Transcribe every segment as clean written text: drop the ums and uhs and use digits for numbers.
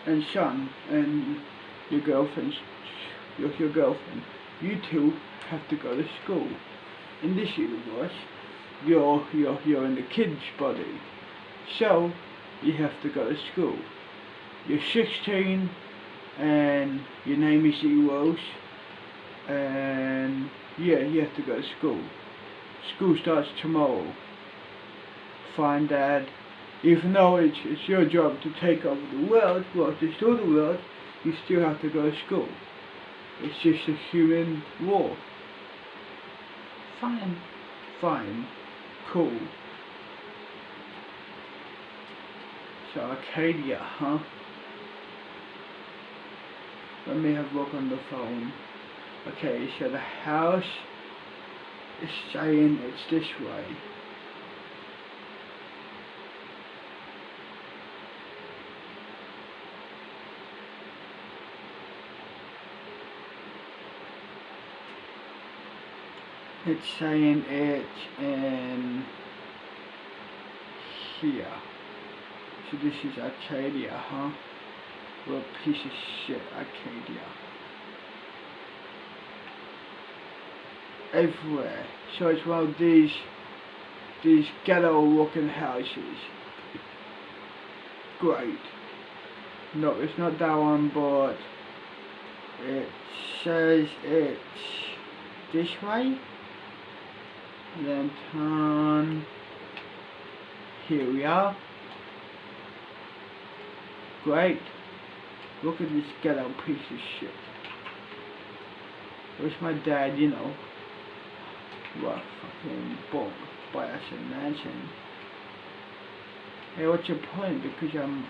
and son and your girlfriend, your girlfriend, you two have to go to school. In this universe, you're in the kid's body, so you have to go to school. You're 16, and your name is Zelos, and yeah, you have to go to school. School starts tomorrow. Fine, Dad. Even though it's your job to take over the world, well, destroy the world, you still have to go to school. It's just a human law. Fine. Fine. Cool. So Arcadia, huh? Let me have a look on the phone. Okay, so the house is saying it's this way. It's saying it's in here. So this is Arcadia, huh? Well, piece of shit, Arcadia. Everywhere. So it's one of these ghetto looking houses. Great. No, it's not that one, but it says it's this way. Then turn. Here we are. Great. Look at this ghetto piece of shit. Where's my dad, you know? What fucking bought by us a mansion. Hey, what's your point? Because I'm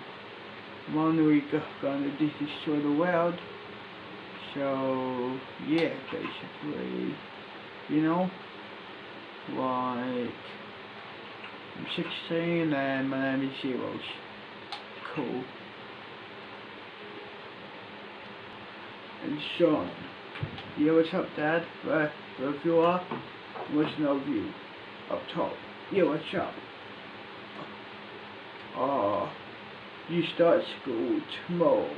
one week gonna destroy the world. So yeah, basically, you know, like I'm 16 and my name is Zelos. Cool. And Sean. Yeah, what's up, Dad? Where you are? What's no view? Up top. Yeah, what's up? You start school tomorrow,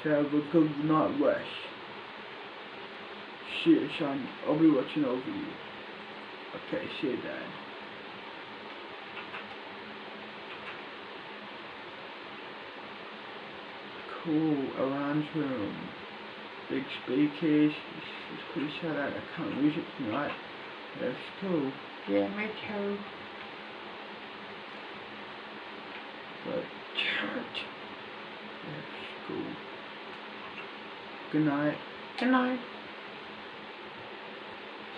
so have a good night rest. See you, son. I'll be watching over you. Okay, see you, Dad. Cool, around room. Big speakers. It's pretty sad that I can't use it tonight. That's cool. Yeah, me too. But church. That's cool. Good night. Good night.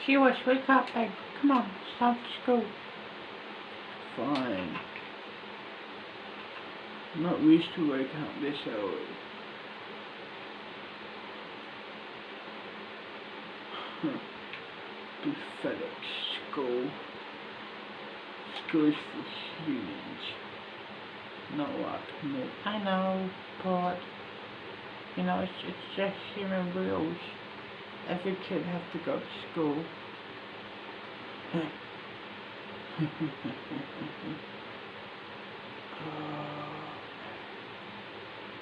Zelos, wake up, babe. Come on, it's time for school. Fine. I'm not used to waking up this early. Pathetic school. School is for humans. Not like me. I know, but you know, it's just human rules. Every kid has to go to school.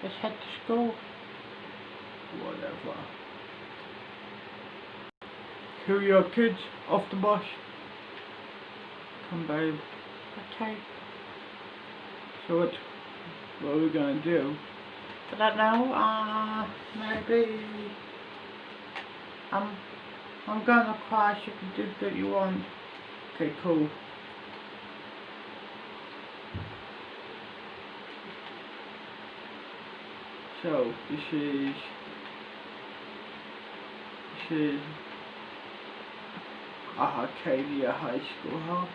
Let's head to school. Whatever. Here we are, kids, off the bus. Come, babe. Okay. So what are we gonna do? I don't know. Maybe I'm gonna crash. You can do what you want. Okay, cool. So this is Arcadia High School, huh?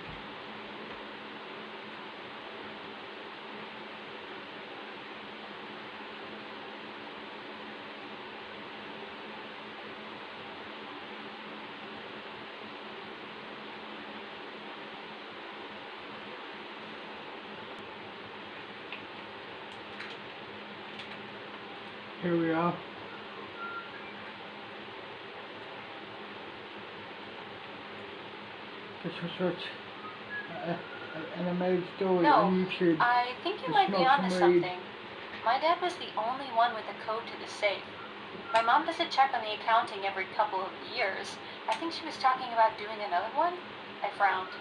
Here we are. This was an animated story on YouTube. I think you might be onto something. My dad was the only one with a code to the safe. My mom doesn't check on the accounting every couple of years. I think she was talking about doing another one. I frowned.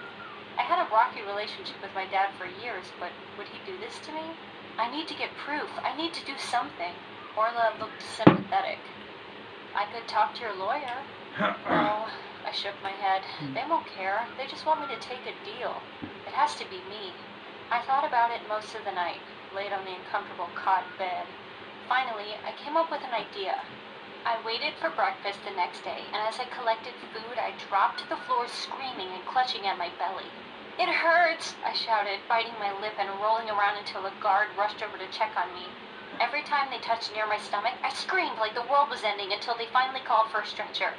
I had a rocky relationship with my dad for years, but would he do this to me? I need to get proof. I need to do something. Orla looked sympathetic. I could talk to your lawyer. No, I shook my head. They won't care. They just want me to take a deal. It has to be me. I thought about it most of the night, laid on the uncomfortable cot bed. Finally, I came up with an idea. I waited for breakfast the next day, and as I collected food, I dropped to the floor screaming and clutching at my belly. It hurts, I shouted, biting my lip and rolling around until a guard rushed over to check on me. Every time they touched near my stomach, I screamed like the world was ending until they finally called for a stretcher.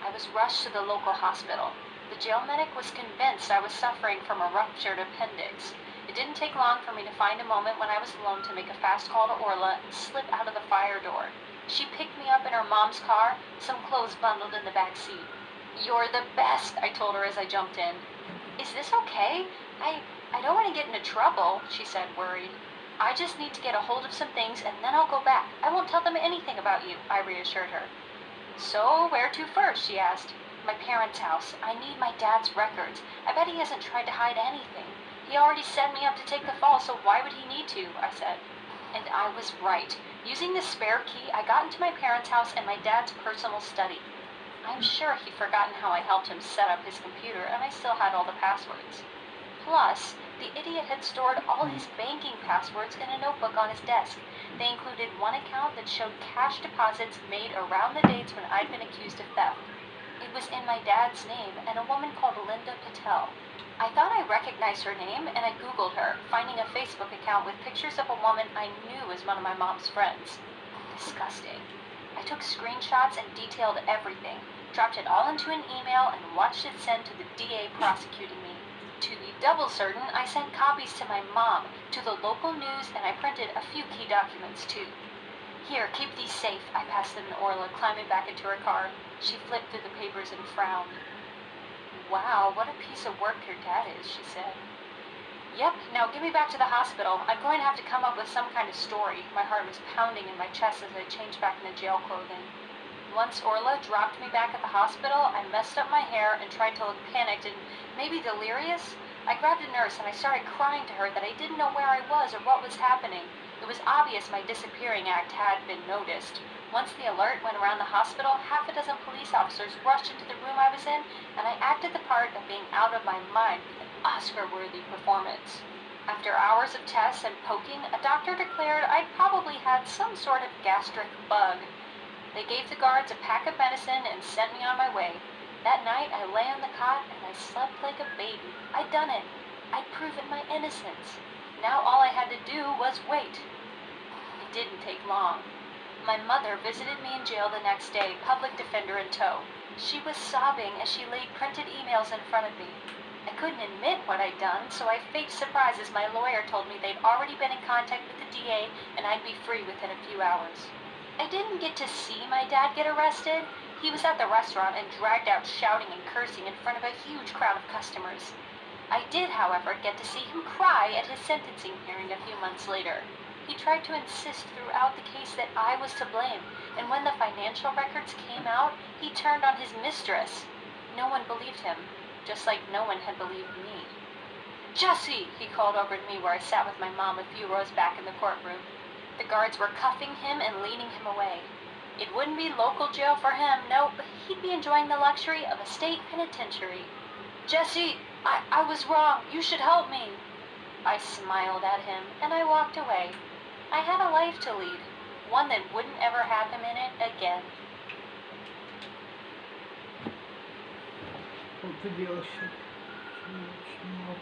I was rushed to the local hospital. The jail medic was convinced I was suffering from a ruptured appendix. It didn't take long for me to find a moment when I was alone to make a fast call to Orla and slip out of the fire door. She picked me up in her mom's car, some clothes bundled in the back seat. You're the best, I told her as I jumped in. Is this okay? I don't want to get into trouble, she said, worried. I just need to get a hold of some things and then I'll go back. I won't tell them anything about you, I reassured her. So, where to first, she asked. My parents' house. I need my dad's records. I bet he hasn't tried to hide anything. He already set me up to take the fall, so why would he need to, I said. And I was right. Using the spare key, I got into my parents' house and my dad's personal study. I'm sure he'd forgotten how I helped him set up his computer, and I still had all the passwords. Plus, the idiot had stored all his banking passwords in a notebook on his desk. They included one account that showed cash deposits made around the dates when I'd been accused of theft. It was in my dad's name and a woman called Linda Patel. I thought I recognized her name, and I Googled her, finding a Facebook account with pictures of a woman I knew was one of my mom's friends. Disgusting. I took screenshots and detailed everything, dropped it all into an email, and watched it send to the DA prosecuting me. To be double certain, I sent copies to my mom, to the local news, and I printed a few key documents too. Here, keep these safe, I passed them to Orla, climbing back into her car. She flipped through the papers and frowned. Wow, what a piece of work your dad is, she said. Yep, now get me back to the hospital. I'm going to have to come up with some kind of story. My heart was pounding in my chest as I changed back into jail clothing. Once Orla dropped me back at the hospital, I messed up my hair and tried to look panicked and maybe delirious. I grabbed a nurse and I started crying to her that I didn't know where I was or what was happening. It was obvious my disappearing act had been noticed. Once the alert went around the hospital, half a dozen police officers rushed into the room I was in, and I acted the part of being out of my mind with an Oscar-worthy performance. After hours of tests and poking, a doctor declared I'd probably had some sort of gastric bug. They gave the guards a pack of medicine and sent me on my way. That night, I lay on the cot and I slept like a baby. I'd done it. I'd proven my innocence. Now all I had to do was wait. It didn't take long. My mother visited me in jail the next day, public defender in tow. She was sobbing as she laid printed emails in front of me. I couldn't admit what I'd done, so I faked surprise as my lawyer told me they'd already been in contact with the DA and I'd be free within a few hours. I didn't get to see my dad get arrested. He was at the restaurant and dragged out shouting and cursing in front of a huge crowd of customers. I did, however, get to see him cry at his sentencing hearing a few months later. He tried to insist throughout the case that I was to blame, and when the financial records came out, he turned on his mistress. No one believed him, just like no one had believed me. "Jesse!" he called over to me where I sat with my mom a few rows back in the courtroom. The guards were cuffing him and leading him away. It wouldn't be local jail for him, no, but he'd be enjoying the luxury of a state penitentiary. "Jesse, I was wrong. You should help me." I smiled at him, and I walked away. I had a life to lead, one that wouldn't ever have him in it again. What video should watch more?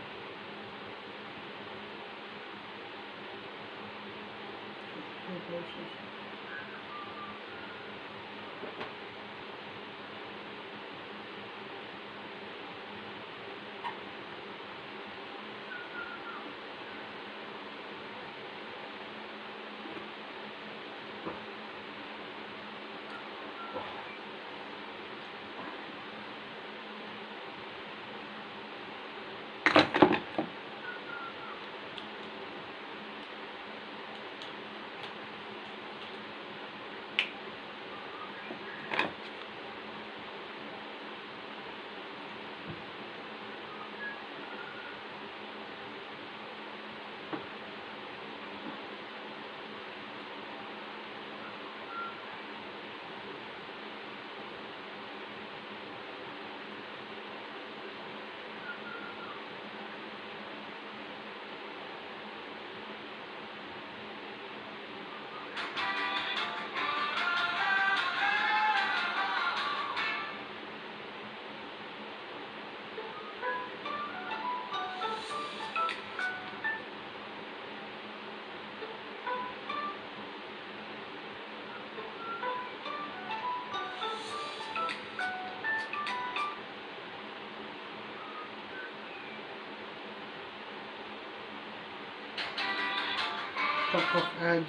Fuck off, Edge.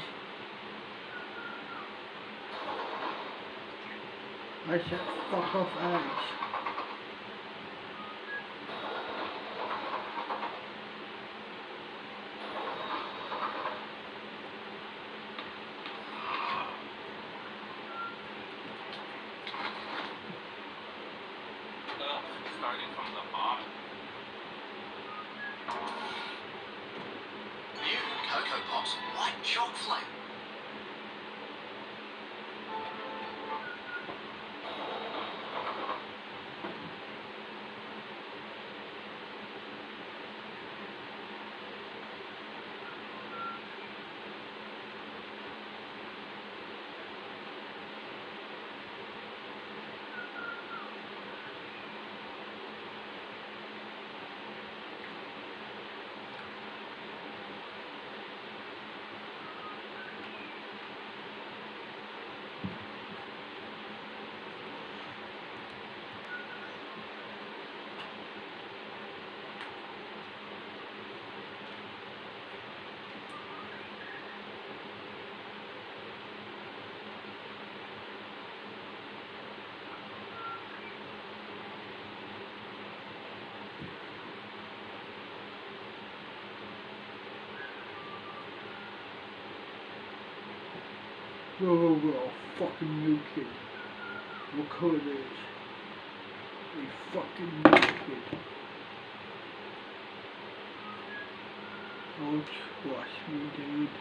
I said fuck off, Edge. Starting from the bottom. New Cocoa Pops White Chalk Flake. Whoa, fucking new kid. What color it is? A fucking new kid. Oh, trust me, dude.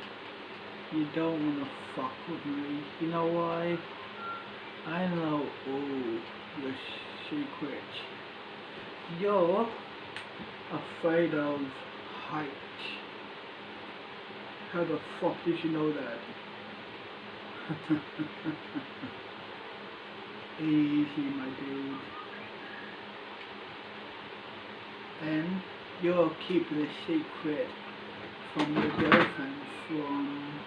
You don't wanna fuck with me. You know why? I know all your secrets. You're afraid of heights. How the fuck did you know that? Easy, my dude. And you're keeping a secret from your girlfriend from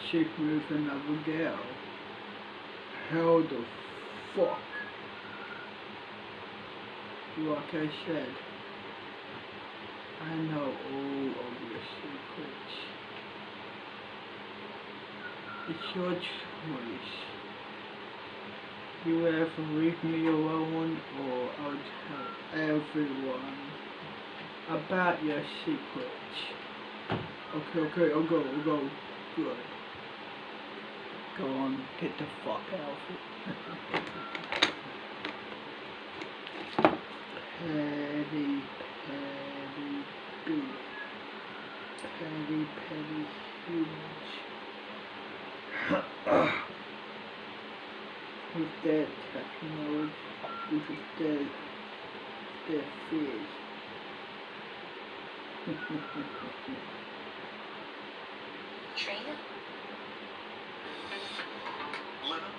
sleeping with another girl. How the fuck? Like I said, I know all of your secrets. It's your choice. You either leave me alone or I'll tell everyone about your secrets. Okay, I'll go. Good. Go on, get the fuck out of it. Petty, boo. Petty, huge. With that technology, with that fish. Trina? Linen.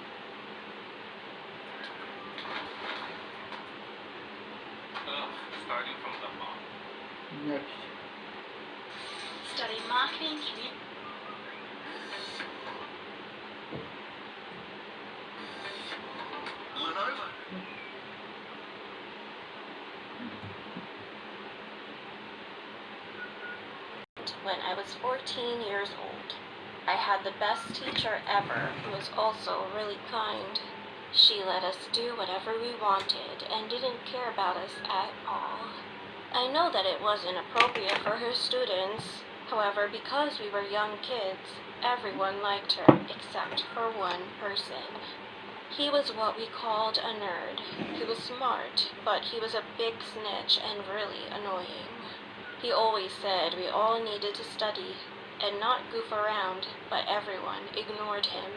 Starting from the bottom. Next. Study marketing, Lenovo. When I was 14 years old. I had the best teacher ever, who was also really kind. She let us do whatever we wanted and didn't care about us at all. I know that it wasn't appropriate for her students. However, because we were young kids, everyone liked her except for one person. He was what we called a nerd. He was smart, but he was a big snitch and really annoying. He always said we all needed to study and not goof around, but everyone ignored him.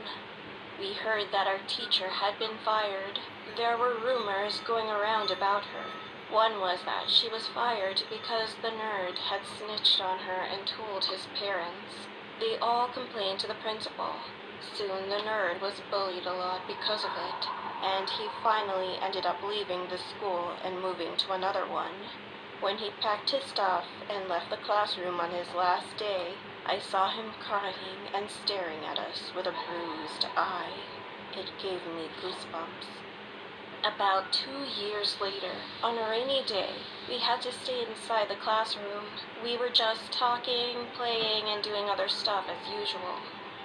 We heard that our teacher had been fired. There were rumors going around about her. One was that she was fired because the nerd had snitched on her and told his parents. They all complained to the principal. Soon the nerd was bullied a lot because of it, and he finally ended up leaving the school and moving to another one. When he packed his stuff and left the classroom on his last day, I saw him crying and staring at us with a bruised eye. It gave me goosebumps. About 2 years later, on a rainy day, we had to stay inside the classroom. We were just talking, playing, and doing other stuff as usual.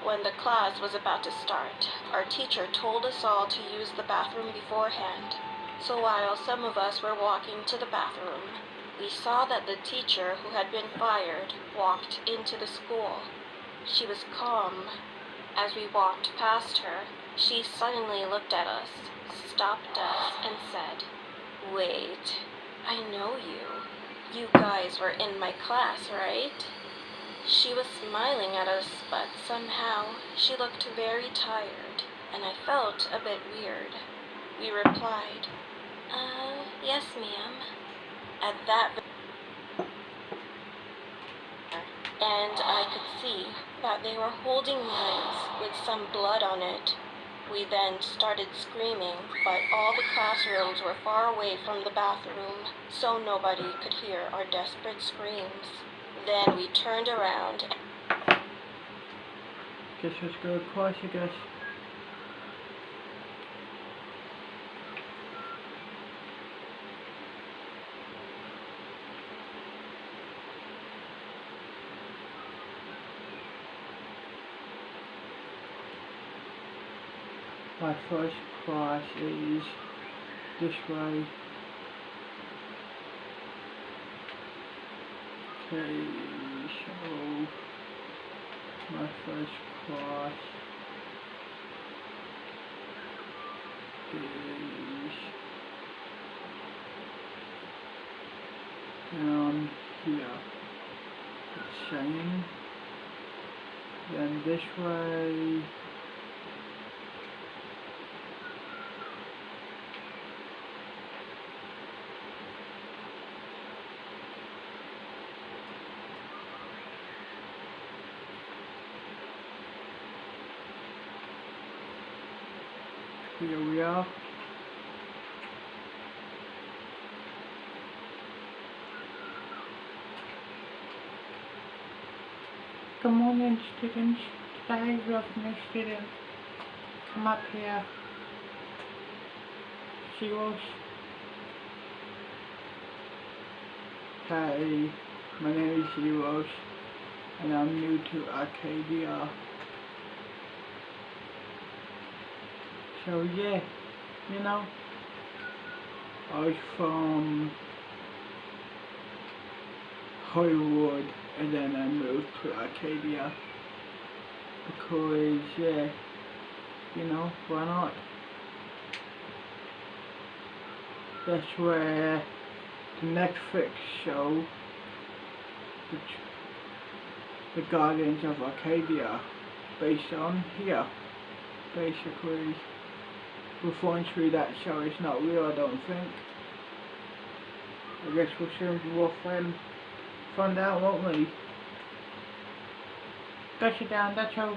When the class was about to start, our teacher told us all to use the bathroom beforehand. So while some of us were walking to the bathroom, we saw that the teacher who had been fired walked into the school. She was calm. As we walked past her, she suddenly looked at us, stopped us, and said, "Wait, I know you. You guys were in my class, right?" She was smiling at us, but somehow she looked very tired, and I felt a bit weird. We replied, "Yes, ma'am." At that and I could see that they were holding knives with some blood on it. We then started screaming, but all the classrooms were far away from the bathroom, so nobody could hear our desperate screams. Then we turned around. Guess let's go across, I guess. My first cross is this way. Okay, so my first cross is down here. It's saying. Then this way. Here we are. Good morning, students. Today we have a new student. Come up here. Zelos. Hey, my name is Zelos, and I'm new to Arcadia. So yeah, you know, I was from Hollywood and then I moved to Arcadia because yeah, you know, why not? That's where the Netflix show, the Guardians of Arcadia, based on here, basically. Unfortunately, that show is not real, I don't think. I guess we'll find out, won't we? Go sit down, that's all.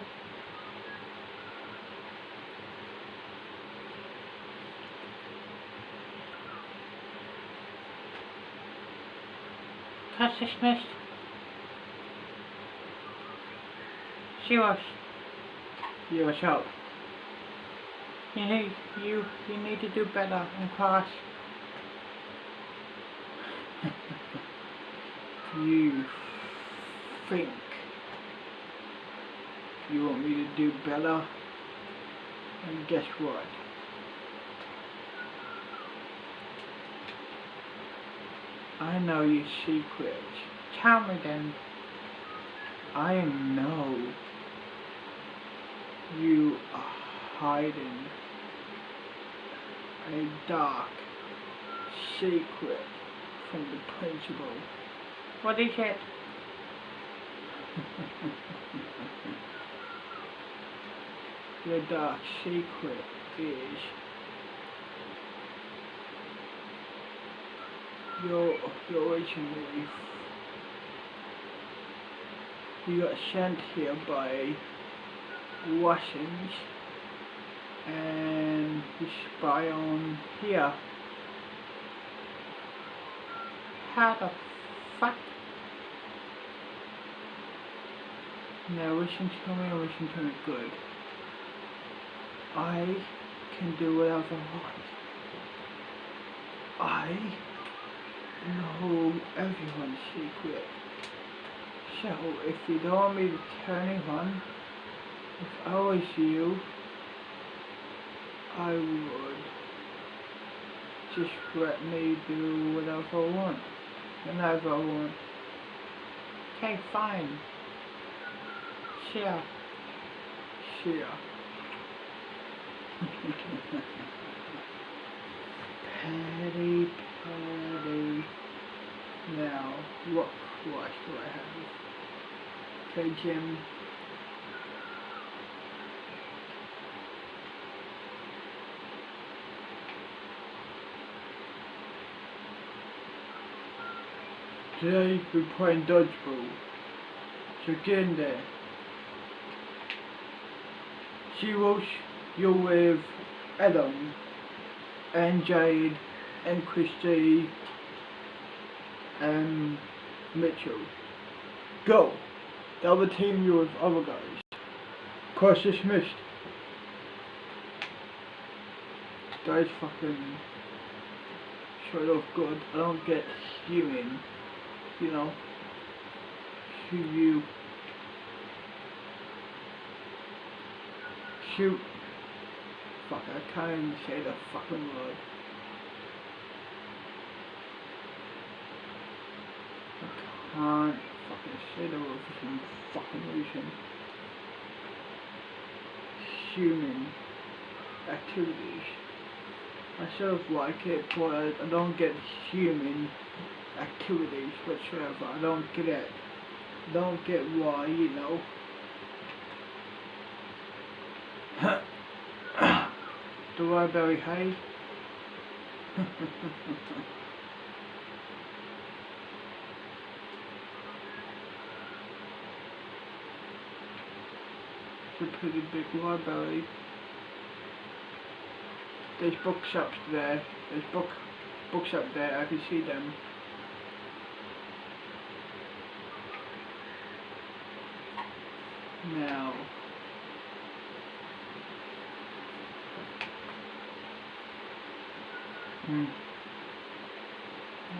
Class dismissed. Zelos. Zelos, help. You need to do better in class. You think you want me to do better? And guess what? I know your secrets. Tell me then. I know you are hiding a dark secret from the principal. What is it? The dark secret is you originally got sent here by Russians and you spy on here. How the fuck? Now listen to me good. I can do whatever I want. I know everyone's secret. So if you don't want me to tell anyone, if I was you, I would just let me do whatever I want, whenever I want. Okay, fine. Sure. Sure. Patty, Patty. Now, what flush do I have? Okay, Jim. Today we're playing dodgeball. So get in there. Zelos, you're with Adam and Jade and Christy and Mitchell. Go! The other team, you're with other guys. Course dismissed. Guys fucking shut off good. I don't get human, you know. Shoot you. Shoot. Fuck, I can't even say the fucking word. I can't fucking say the word for some fucking reason. Human activities. I sort of like it, but I don't get human activities whatsoever. I don't get it. I don't get why, you know. Do I very high? It's a pretty big library. There's books up there. There's books up there. I can see them. Now.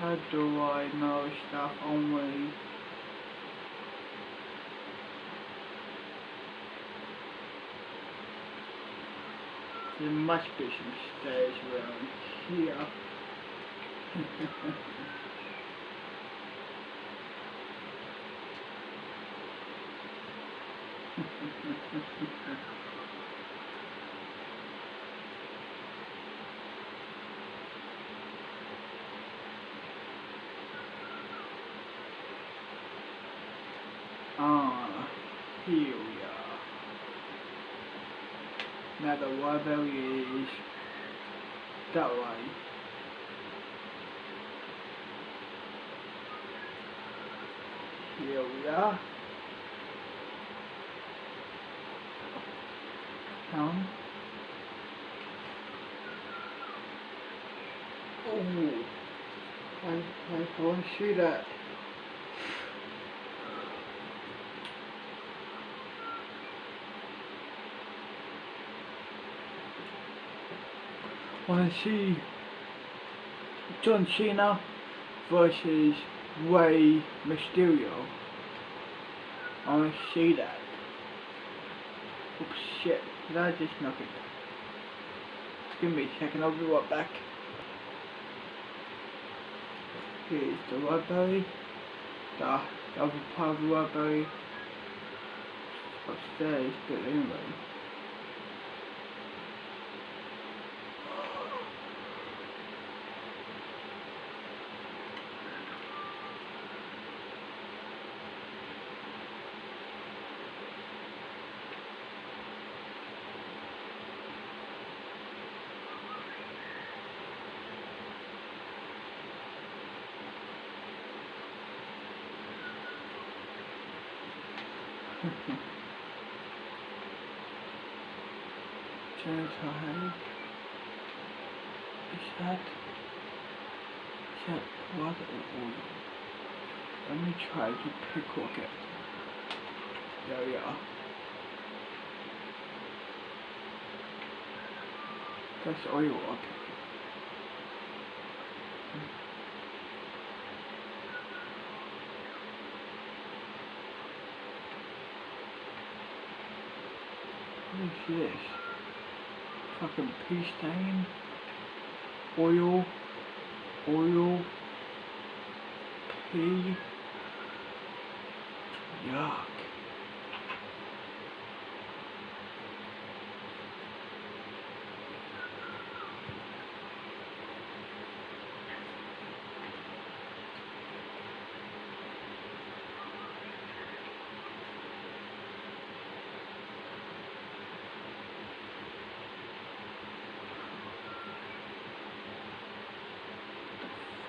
How do I know stuff only? There must be some stairs around here. Here we are. Now the library is that way. Here we are. Down. Oh, I want to see that. I want to see John Cena versus Rey Mysterio. I want to see that. Oops, shit. Did I just knock it? Give me a second, I'll be right back. Here's the library. The other part of the library. Upstairs, but anyway. Genitalia. Is that blood or oil? Let me try to picklock it. There we are. That's oil, okay. What is this? Fucking pea stain? Oil? Pea? Yuck.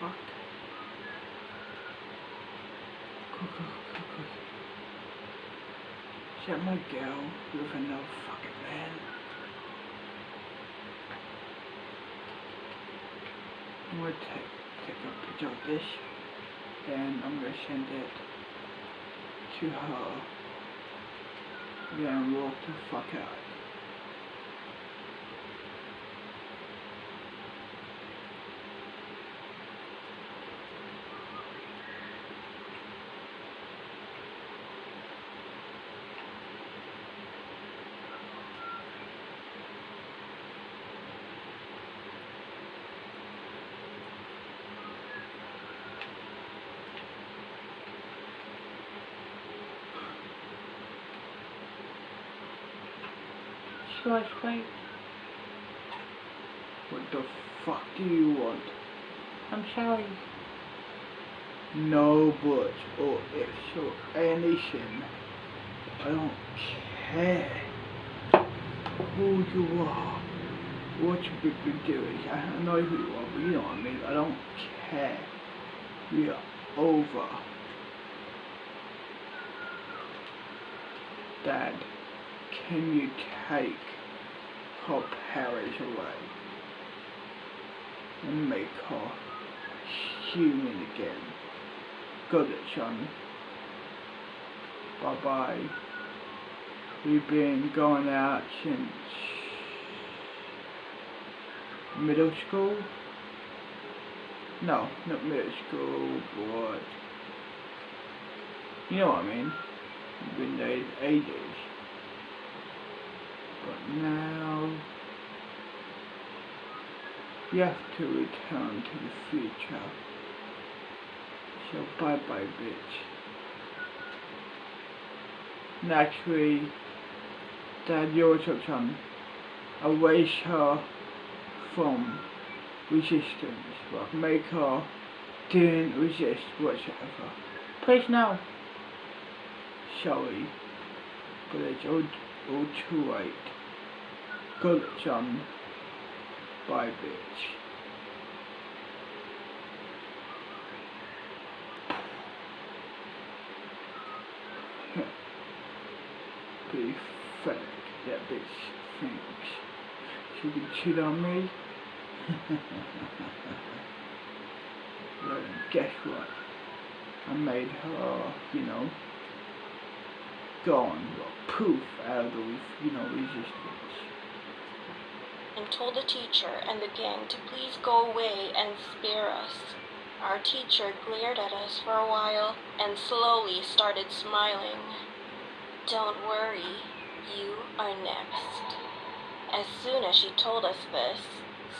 Fuck. Is that my girl with another fucking man? I'm gonna take a picture of this and I'm gonna send it to her. Then walk the fuck out. Should I wait? What the fuck do you want? I'm sorry. No buts or ifs or anything. I don't care who you are. What your big deal is. I know who you are, but you know what I mean. I don't care. We are over. Dad, can you take her parents away and make her human again? Got it, son. Bye bye. We've been going out since middle school? No, not middle school, but you know what I mean. We've been there ages. But now we have to return to the future. So bye bye, bitch. Naturally, Dad, your son, erase her from resistance, but make her didn't resist whatsoever. Please no. Sorry, but it's all too late. Good, son. Bye, bitch. Pathetic, that bitch thinks she can cheat on me. Well, guess what? I made her, gone, poof, out of the, resistance. And told the teacher and the gang to please go away and spare us. Our teacher glared at us for a while and slowly started smiling. Don't worry, you are next. As soon as she told us this,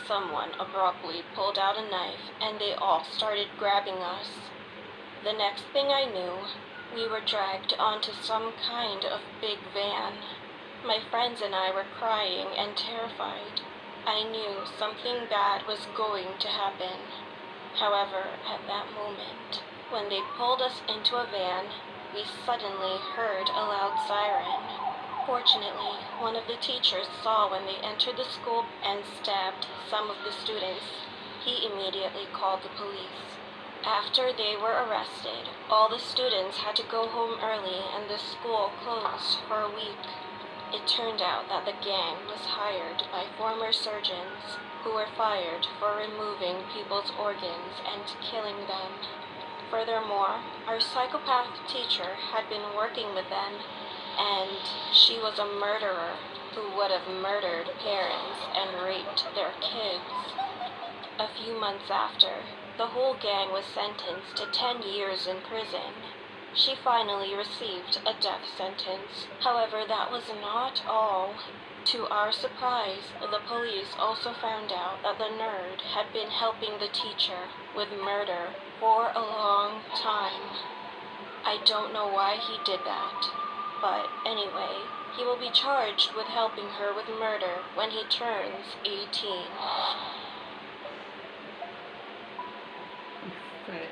someone abruptly pulled out a knife and they all started grabbing us. The next thing I knew, we were dragged onto some kind of big van. My friends and I were crying and terrified. I knew something bad was going to happen. However, at that moment, when they pulled us into a van, we suddenly heard a loud siren. Fortunately, one of the teachers saw when they entered the school and stabbed some of the students. He immediately called the police. After they were arrested, all the students had to go home early and the school closed for a week. It turned out that the gang was hired by former surgeons who were fired for removing people's organs and killing them. Furthermore, our psychopath teacher had been working with them, and she was a murderer who would have murdered parents and raped their kids. A few months after, the whole gang was sentenced to 10 years in prison. She finally received a death sentence. However, that was not all. To our surprise, the police also found out that the nerd had been helping the teacher with murder for a long time. I don't know why he did that, but anyway, he will be charged with helping her with murder when he turns 18. Pathetic.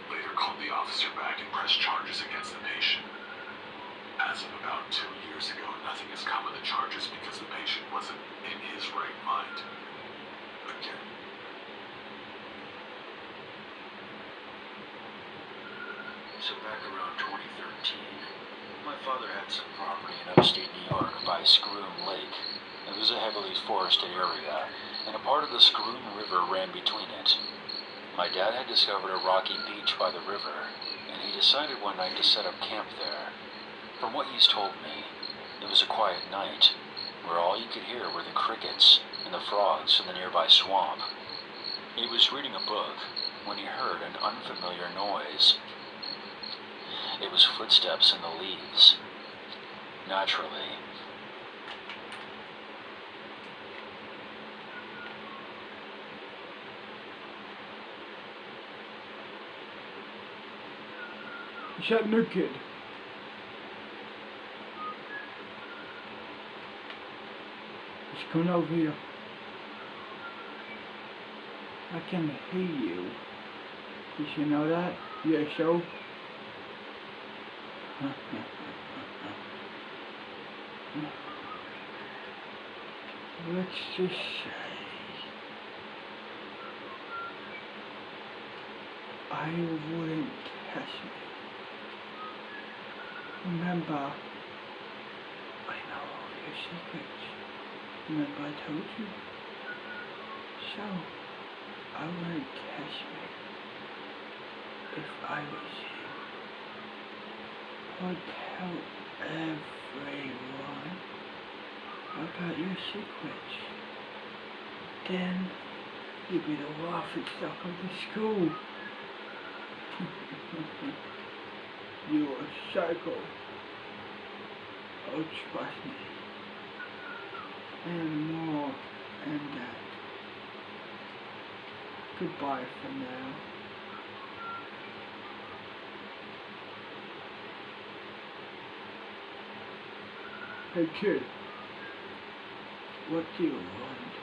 Later called the officer back and pressed charges against the patient. As of about 2 years ago, nothing has come of the charges because the patient wasn't in his right mind. Again. So back around 2013, my father had some property in upstate New York by Scroom Lake. It was a heavily forested area, and a part of the Scroom River ran between it. My dad had discovered a rocky beach by the river, and he decided one night to set up camp there. From what he's told me, it was a quiet night, where all you could hear were the crickets and the frogs in the nearby swamp. He was reading a book when he heard an unfamiliar noise. It was footsteps in the leaves. Naturally, Is that new kid? He's coming over here. I can hear you. Did you know that? Yeah, so? Let's just say I wouldn't test me. Remember, I know all your secrets. Remember I told you? So, I wouldn't test me. If I was you, I'd tell everyone about your secrets. Then, you'd be the laughing stock of the school. You're a psycho. Oh, trust me. And more and that. Goodbye for now. Hey kid, what do you want?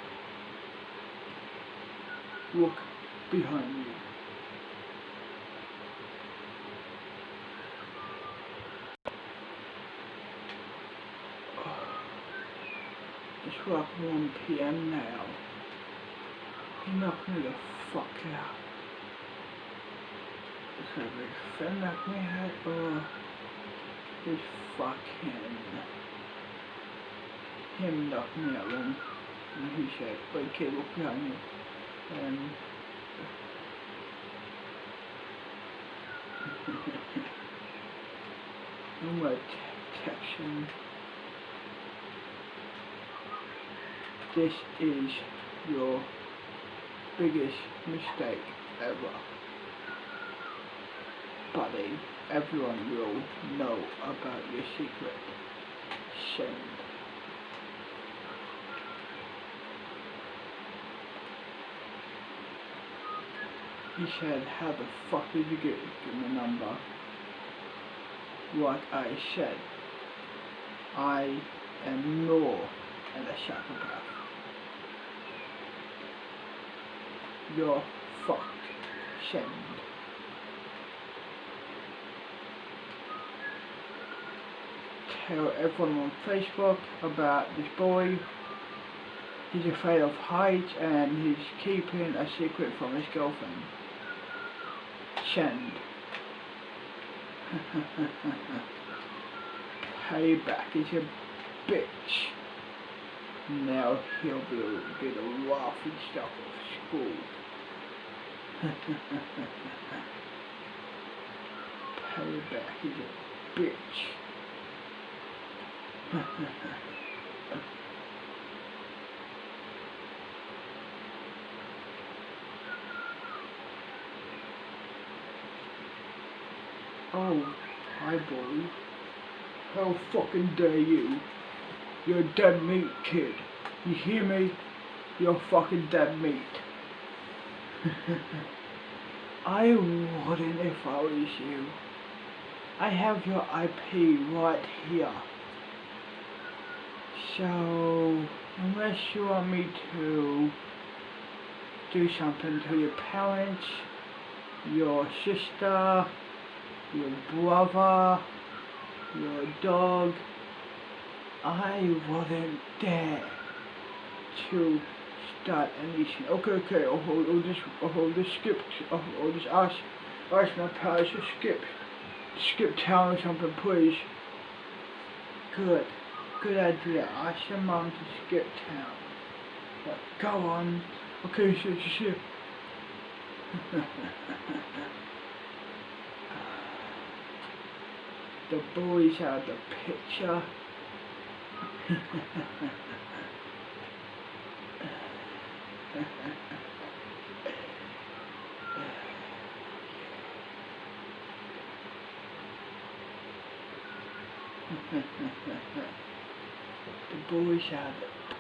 Look behind you. It's like 1 PM now. He knocked me the fuck out. It's like his friend knocked me out or his fucking him knocked me out and he said, "Wait kid, look behind you." And I'm gonna text him. This is your biggest mistake ever. Buddy, everyone will know about your secret. Send. He said, how the fuck did you get my number? Like I said, I am more than a psychopath. You're fucked. Send. Tell everyone on Facebook about this boy. He's afraid of heights and he's keeping a secret from his girlfriend. Send. Payback is a bitch. Now he'll be the laughing stock of school. Payback is a bitch. Oh, hi boy. How fucking dare you? You're dead meat, kid. You hear me? You're fucking dead meat. I wouldn't if I was you. I have your IP right here. So, unless you want me to do something to your parents, your sister, your brother, your dog, I wouldn't dare to start anything. Okay, I'll just skip, I'll just ask my parents to skip town or something, please. Good idea. Ask your mom to skip town. But go on. Okay, sure. The boys out of the picture. The boys out of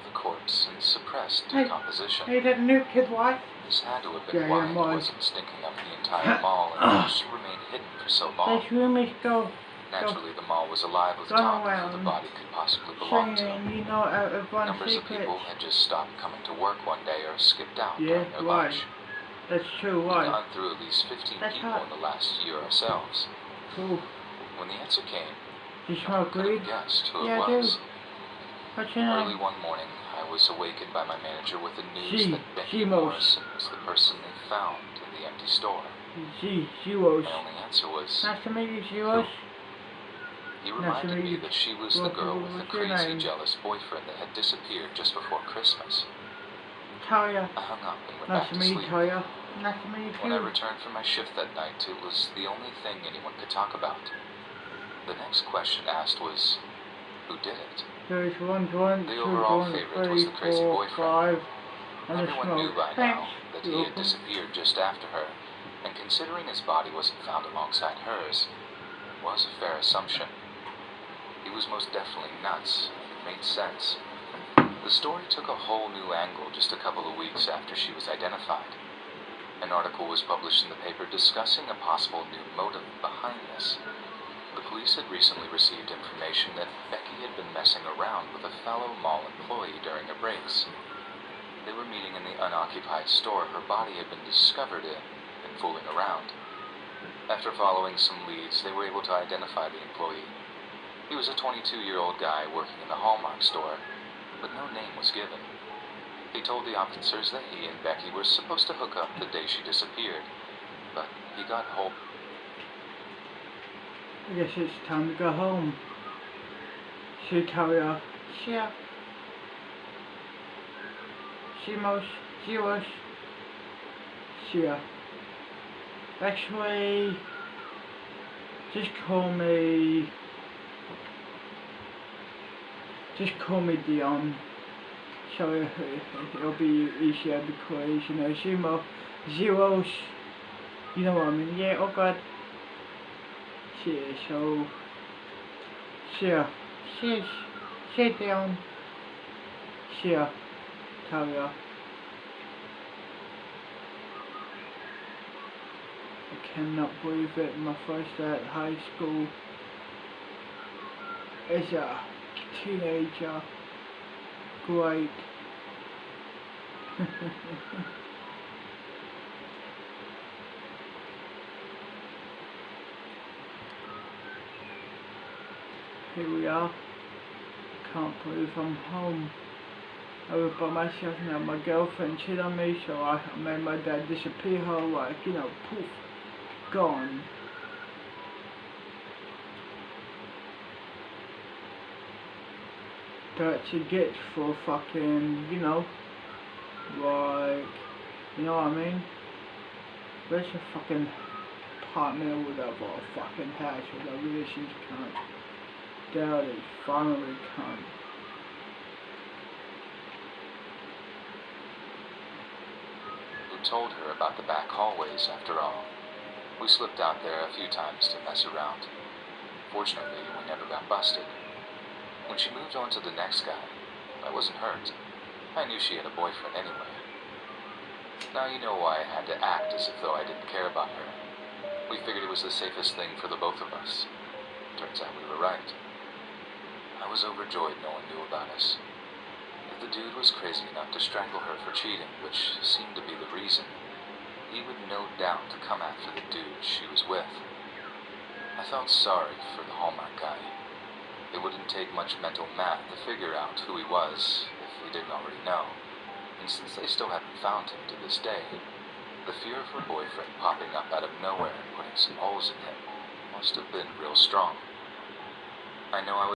The corpse and suppressed Hey. decomposition. Hey, that new kid, what? This had to have been Yeah, why yeah, it boy. wasn't stinking up the entire mall and just remained hidden for so long. Let's really go. Naturally, the mall was alive with Go talk of who around the body could possibly belong to. saying, you know, everyone's Numbers of secrets. people had just stopped coming to work one day or skipped out Yeah, during their why? lunch. That's true, We'd why? gone through at least 15 That's people hot. in the last year ourselves. Cool. When the answer came, You no one smoke could weed? have guessed who Yeah, it I do. was. What's your Early name? one morning, I was awakened by my manager with the news Z- that Becky Zemos. Morrison was the person they found in the empty store. Zelos. My only answer was, Nice to meet you, Zelos. he Nice to reminded meet me you. that she was the What- girl what- with the what's your crazy name? jealous boyfriend that had disappeared just before Christmas. Talia. I hung up and went Nice back to to meet you, sleep. Talia. Nice to meet you, When I too. returned from my shift that night, it was the only thing anyone could talk about. The next question asked was, who did it? There's one, The two, overall one, favorite was three, the crazy four, boyfriend. five, and the Everyone knew smoke. by Thanks. now that You're he had welcome. disappeared just after her, and considering his body wasn't found alongside hers, was a fair assumption. He was most definitely nuts. It made sense. The story took a whole new angle just a couple of weeks after she was identified. An article was published in the paper discussing a possible new motive behind this. The police had recently received information that Becky had been messing around with a fellow mall employee during their breaks. They were meeting in the unoccupied store her body had been discovered in and fooling around. After following some leads, they were able to identify the employee. He was a 22-year-old guy working in the Hallmark store, but no name was given. He told the officers that he and Becky were supposed to hook up the day she disappeared, but he got hold. I guess it's time to go home. See Talia. See ya. Zelos. See ya. Actually, just call me Dion. So it'll be easier because, you know, Zeros, you know what I mean? Yeah, oh god. See ya, so, see ya. See Dion. See ya, Talia. I cannot believe it, my first day at high school as a teenager. Great. Here we are. Can't believe I'm home. I was by myself now. My girlfriend cheated on me, so I made my dad disappear. Her, like, you know, poof, gone. That's a get for fucking, you know, like, you know what I mean? Where's the fucking apartment or whatever, or fucking house, whatever this is, cunt. There it is, finally, cunt. Who told her about the back hallways after all. We slipped out there a few times to mess around. Fortunately, we never got busted. When she moved on to the next guy, I wasn't hurt. I knew she had a boyfriend anyway. Now you know why I had to act as if though I didn't care about her. We figured it was the safest thing for the both of us. Turns out we were right. I was overjoyed no one knew about us. If the dude was crazy enough to strangle her for cheating, which seemed to be the reason, he would no doubt come after the dude she was with. I felt sorry for the Hallmark guy. It wouldn't take much mental math to figure out who he was if he didn't already know. And since they still haven't found him to this day, the fear of her boyfriend popping up out of nowhere and putting some holes in him must have been real strong. I know I was